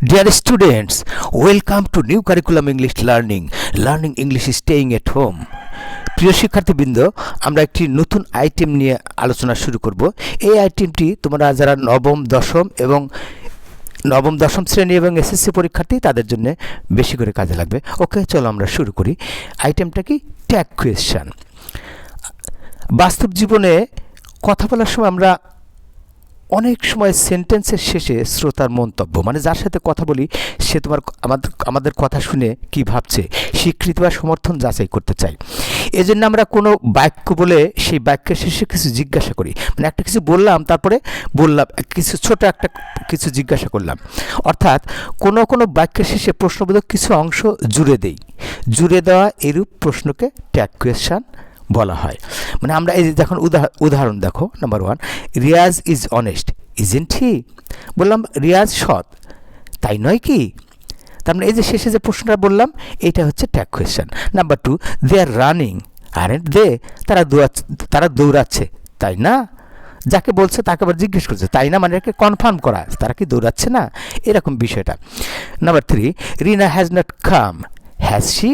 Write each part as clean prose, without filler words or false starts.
Dear students, welcome to new curriculum English learning. Learning English is staying at home. প্রিয় শিক্ষার্থীবৃন্দ, আমরা একটি নতুন আইটেম নিয়ে আলোচনা শুরু করব। এই আইটেমটি তোমরা যারা নবম দশম শ্রেণী এবং এসএসসি পরীক্ষার্থী তাদের জন্য বেশি করে কাজে লাগবে। ওকে, চলো আমরা শুরু করি। আইটেমটা কি? Tag question. বাস্তব জীবনে কথা বলার সময় আমরা অনেক সময় সেন্টেন্সের শেষে শ্রোতার মন্তব্য, মানে যার সাথে কথা বলি সে আমাদের কথা শুনে কি ভাবছে, স্বীকৃতি বা সমর্থন যাচাই করতে চাই। এজন্য আমরা কোনো বাক্য বলে সেই বাক্যের শেষে কিছু জিজ্ঞাসা করি, মানে একটা কিছু বললাম তারপরে কিছু ছোট একটা কিছু জিজ্ঞাসা করলাম। অর্থাৎ কোনো বাক্যের শেষে প্রশ্নবোধক কিছু অংশ জুড়ে দেই। জুড়ে দেওয়া এরূপ প্রশ্নকে ট্যাগ কোয়েশ্চন বলা হয়। মানে আমরা এই যে যখন উদাহরণ দেখো, number 1, Riaz is honest isn't he. বললাম রিয়াজ সৎ, তাই নয় কি? তার মানে এই যে শেষে যে প্রশ্নটা বললাম এইটা হচ্ছে tag question. Number 2, they are running aren't they. তারা দৌড়াচ্ছে, তাই না? যাকে বলছে তাকে আবার জিজ্ঞেস করছে, তাই না, মানে একে কনফার্ম করা তারা কি দৌড়াচ্ছে না, এরকম বিষয়টা। Number 3, Rina has not come has she.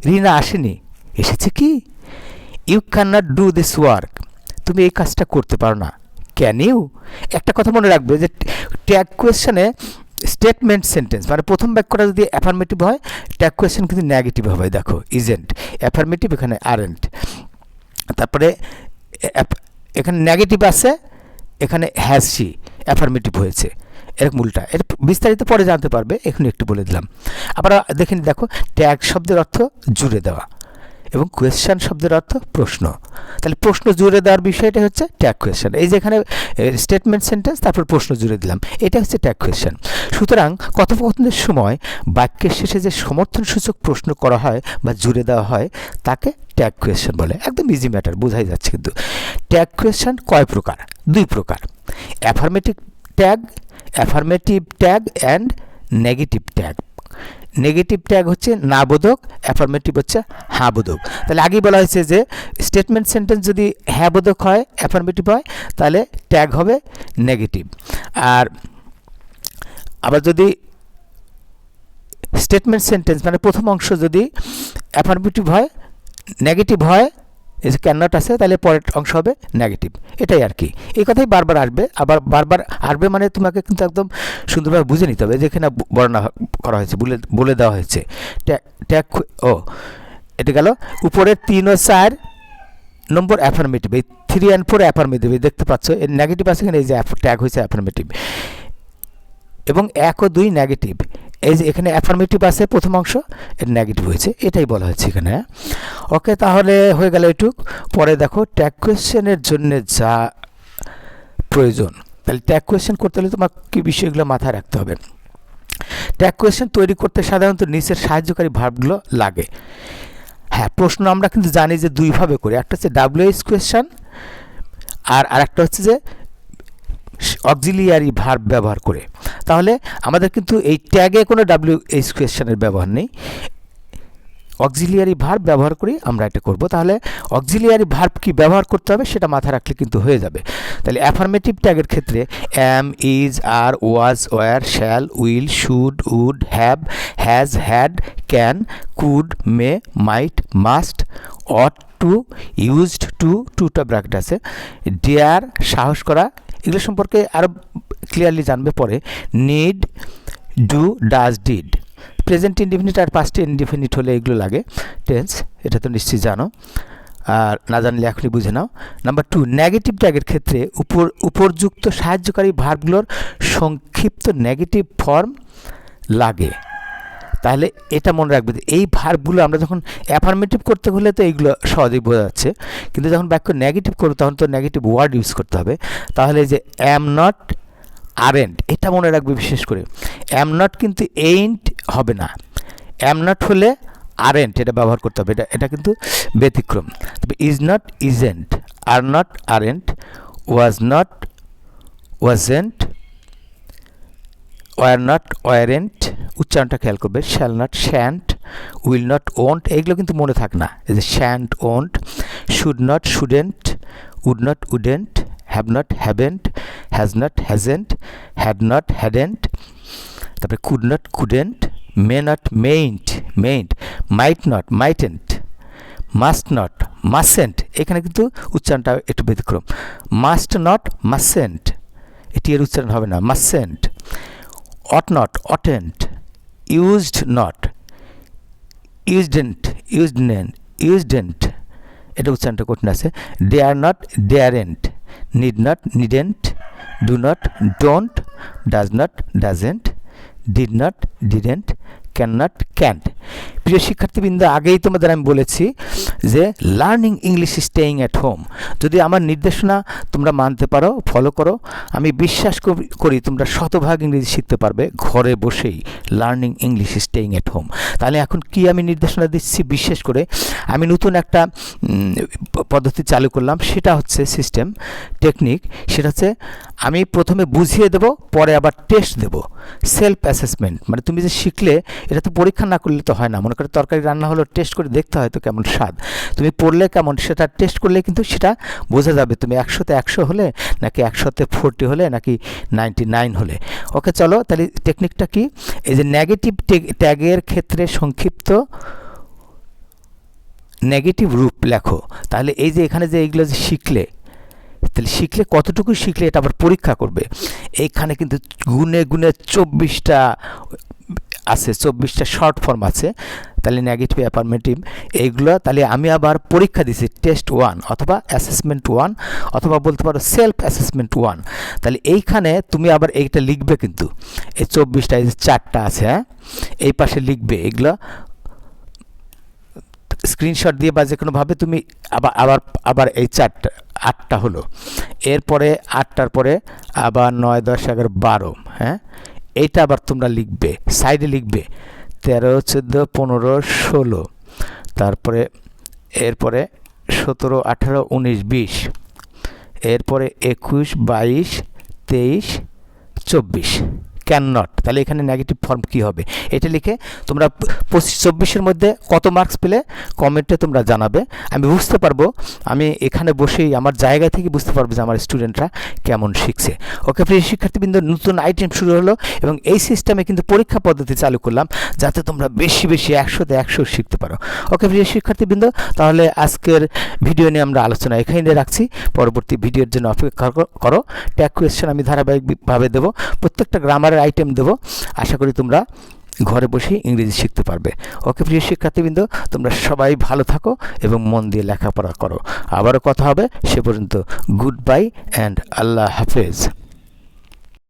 Rina আসেনি, এসেছে কি? You can not do this work. তুমি এই কাজটা করতে পারো না, ক্যান ইউ। একটা কথা মনে রাখবে যে ট্যাগ কোয়েশ্চনে স্টেটমেন্ট সেন্টেন্স, মানে প্রথম বাক্যটা যদি অ্যাফার্মেটিভ হয় ট্যাগ কোয়েশ্চন কিন্তু নেগেটিভ হবে। দেখো ইজেন্ট, অ্যাফার্মেটিভ এখানে আরেন্ট, তারপরে এখানে নেগেটিভ আছে, এখানে হ্যাজ শি, অ্যাফার্মেটিভ হয়েছে, এরকম উল্টা। এর বিস্তারিত পরে জানতে পারবে, এখানে একটু বলে দিলাম। আবার দেখো ট্যাগ শব্দের অর্থ জুড়ে দেওয়া এবং কোয়েশ্চন শব্দের অর্থ প্রশ্ন। তাহলে প্রশ্ন জুড়ে দেওয়ার বিষয়টা হচ্ছে ট্যাগ কোয়েশ্চন। এই যে এখানে স্টেটমেন্ট সেন্টেন্স তারপর প্রশ্ন জুড়ে দিলাম, এটা হচ্ছে ট্যাগ কোয়েশ্চন। সুতরাং কথোপকথনের সময় বাক্যের শেষে যে সমর্থনসূচক প্রশ্ন করা হয় বা জুড়ে দেওয়া হয় তাকে ট্যাগ কোয়েশ্চন বলে। একদম ইজি ম্যাটার, বোঝাই যাচ্ছে। কিন্তু ট্যাগ কোয়েশ্চন কয় প্রকার? 2 প্রকার। Affirmative tag and negative tag. Negative tag হচ্ছে না বোধক, অ্যাফার্মেটিভ হচ্ছে হ্যাঁ বোধক। তাহলে আগেই বলা হয়েছে যে স্টেটমেন্ট সেন্টেন্স যদি হ্যাঁ বোধক হয়, অ্যাফার্মেটিভ হয়, তাহলে ট্যাগ হবে নেগেটিভ। আর আবার যদি স্টেটমেন্ট সেন্টেন্স মানে প্রথম অংশ যদি অ্যাফার্মেটিভ হয়, নেগেটিভ হয়, এই যে ক্যান নট আছে, তাহলে পরের অংশ হবে নেগেটিভ। এটাই আর কি। এই কথাই বারবার আসবে, আবার বারবার আসবে মানে তোমাকে কিন্তু একদম সুন্দরভাবে বুঝে নিতে হবে। যেখানে বর্ণনা করা হয়েছে, বলে দেওয়া হয়েছে ট্যাগ। এটা গেল উপরের 3 ও 4 নম্বর অ্যাফার্মেটিভ, এই 3 and 4 অ্যাফার্মেটিভ। দেখতে পাচ্ছ এর নেগেটিভ আছে এখানে, এই যে ট্যাগ হয়েছে অ্যাফার্মেটিভ, এবং 1 ও 2 নেগেটিভ। এই যে এখানে অ্যাফার্মেটিভ আছে প্রথম অংশ, এর নেগেটিভ হয়েছে, এটাই বলা হচ্ছে এখানে। ওকে, তাহলে হয়ে গেল এটুক। পরে দেখো ট্যাগ কোয়েশ্চেনের জন্য যা প্রয়োজন। তাহলে ট্যাগ কোয়েশ্চেন করতে হলে তোমার কী বিষয়গুলো মাথায় রাখতে হবে। ট্যাগ কোয়েশ্চেন তৈরি করতে সাধারণত নিচের সাহায্যকারী ভার্বগুলো লাগে। হ্যাঁ, প্রশ্ন আমরা কিন্তু জানি যে 2 ভাবে করি, একটা হচ্ছে WH কোয়েশ্চন আর আরেকটা হচ্ছে যে অক্সিলিয়ারি ভার্ব ব্যবহার করে। তাহলে আমাদের কিন্তু এই ট্যাগে কোনো WH কোয়েশ্চনের ব্যবহার নেই, অক্সিলিয়ারি ভার্ব ব্যবহার করি আমরা এটা করব। তাহলে অক্সিলিয়ারি ভার্ব কি ব্যবহার করতে হবে সেটা মাথায় রাখলে কিন্তু হয়ে যাবে। তাহলে অ্যাফার্মেটিভ ট্যাগের ক্ষেত্রে am, is, are, was, were, shall, will, should, would, have, has, had, can, could, may, might, must, ought to, used to, টুটা ব্র্যাকেট আছে, ডেয়ার সাহস করা, এগুলো সম্পর্কে আরও ক্লিয়ারলি জানবে পরে। Need, do, does, did. Present indefinite আর পাস্ট ইনডিফিনিট হলে এগুলো লাগে টেন্স, এটা তো নিশ্চয়ই জানো, আর না জানলে এখনই বুঝে নাও। নাম্বার 2, নেগেটিভ ট্যাগের ক্ষেত্রে উপরযুক্ত সাহায্যকারী ভার্বগুলোর সংক্ষিপ্ত নেগেটিভ ফর্ম লাগে। তাহলে এটা মনে রাখবে যে এই ভার্বগুলো আমরা যখন অ্যাফার্মেটিভ করতে হলে তো এইগুলো সহজেই বোঝা যাচ্ছে, কিন্তু যখন বাক্য নেগেটিভ করবো তখন তো নেগেটিভ ওয়ার্ড ইউজ করতে হবে। তাহলে যে অ্যাম নট, আরেন্ট, এটা মনে রাখবে বিশেষ করে। অ্যাম নট কিন্তু এইন্ট হবে না, অ্যাম নট হলে আরেন্ট এটা ব্যবহার করতে হবে, এটা কিন্তু ব্যতিক্রম। তবে is not, isn't, are not, aren't, was not, wasn't, were not, weren't, উচ্চারণটা খেয়াল করবে। Shall not, shan't, will not, won't, এইগুলো কিন্তু মনে থাক না, এই যে shan't, won't, should not, shouldn't, would not, wouldn't, have not, haven't, has not, hasn't, had not, hadn't, তারপরে could not, couldn't, may not, mayn't, mayn't, might not, mightn't, must not, mustn't. এখানে কিন্তু উচ্চারণটা একটু ব্যতিক্রম। মাস্ট নট, মাসেন্ট, এটি এর উচ্চারণ হবে না, mustn't. Ought not, oughtn't, used not, usedn't, usedn't, usedn't, এটা উচ্চারণটা কঠিন আছে। Dare not, daren't, need not, needn't, do not, don't, does not, doesn't, did not, didn't, can not, can't. প্রিয় শিক্ষার্থীবৃন্দ, আগেই তোমাদের আমি বলেছি যে learning English staying at home. যদি আমার নির্দেশনা তোমরা মানতে পারো, ফলো করো, আমি বিশ্বাস করি তোমরা শতভাগ ইংরেজি শিখতে পারবে ঘরে বসেই। Learning English staying at home. তাহলে এখন কি আমি নির্দেশনা দিচ্ছি, বিশেষ করে আমি নতুন একটা পদ্ধতি চালু করলাম, সেটা হচ্ছে সিস্টেম, টেকনিক। সেটা হচ্ছে আমি প্রথমে বুঝিয়ে দেব, পরে আবার টেস্ট দেব। সেলফ অ্যাসেসমেন্ট, মানে তুমি যে শিখলে এটা তো পরীক্ষা না করলে তো হয় না। মনে করো তরকারি রান্না হলো, টেস্ট করে দেখতে হয় তো কেমন স্বাদ। তুমি পড়লে কেমন, সেটা টেস্ট করলে কিন্তু সেটা বোঝা যাবে তুমি 100-তে 100 হলে, নাকি 100-তে 40 হলে, নাকি 99 হলে। ওকে, চলো তাহলে টেকনিকটা কি? এই যে নেগেটিভ ট্যাগের ক্ষেত্রে সংক্ষিপ্ত নেগেটিভ রূপ লেখো। তাহলে এই যে এখানে যে এইগুলো যে শিখলে, তাহলে শিখলে কতটুকু শিখলে এটা আবার পরীক্ষা করবে। এইখানে কিন্তু গুনে গুনে 24টা আছে, 24টা শর্ট ফর্ম আছে। তাহলে নেগেটিভ, অ্যাফার্মেটিভ, এইগুলো তাহলে আমি আবার পরীক্ষা দিছি টেস্ট 1 অথবা অ্যাসেসমেন্ট 1 অথবা বলতে পারো সেলফ অ্যাসেসমেন্ট 1। তাহলে এইখানে তুমি আবার এইটা লিখবে, কিন্তু এই 24টা, এই যে 4টা আছে, হ্যাঁ, এই পাশে লিখবে। এগুলো স্ক্রিনশট দিয়ে বা যে কোনোভাবে তুমি আবার আবার আবার এই 8টা হলো। এরপরে 8টার পরে আবার 9, 10, 11, 12, হ্যাঁ, এইটা আবার তোমরা লিখবে, সাইডে লিখবে 13, 14, 15, 16, তারপরে এরপরে 17, 18, 19, 20, এরপরে 21, 22, 23, 24। Can not. তাহলে এখানে নেগেটিভ ফর্ম কী হবে এটা লিখে তোমরা 25-24-এর মধ্যে কত মার্কস পেলে কমেন্টে তোমরা জানাবে। আমি বুঝতে পারবো, আমি এখানে বসেই আমার জায়গা থেকে বুঝতে পারবো যে আমার স্টুডেন্টরা কেমন শিখছে। ওকে প্রিয় শিক্ষার্থীবৃন্দ, নতুন আইটেম শুরু হলো এবং এই সিস্টেমে কিন্তু পরীক্ষা পদ্ধতি চালু করলাম যাতে তোমরা বেশি বেশি 100-তে 100 শিখতে পারো। ওকে প্রিয় শিক্ষার্থীবৃন্দ, তাহলে আজকের ভিডিও নিয়ে আমরা আলোচনা এখানে রাখছি। পরবর্তী ভিডিওর জন্য অপেক্ষা করো। ট্যাগ কোয়েশ্চেন আমি ধারাবাহিকভাবে দেবো, প্রত্যেকটা গ্রামারের আইটেম দেবো। আশা করি তোমরা ঘরে বসেই ইংরেজি শিখতে পারবে। ওকে প্রিয় শিক্ষার্থীবৃন্দ, তোমরা সবাই ভালো থাকো এবং মন দিয়ে লেখাপড়া করো। আবারও কথা হবে, সে পর্যন্ত গুড বাই অ্যান্ড আল্লাহ হাফেজ।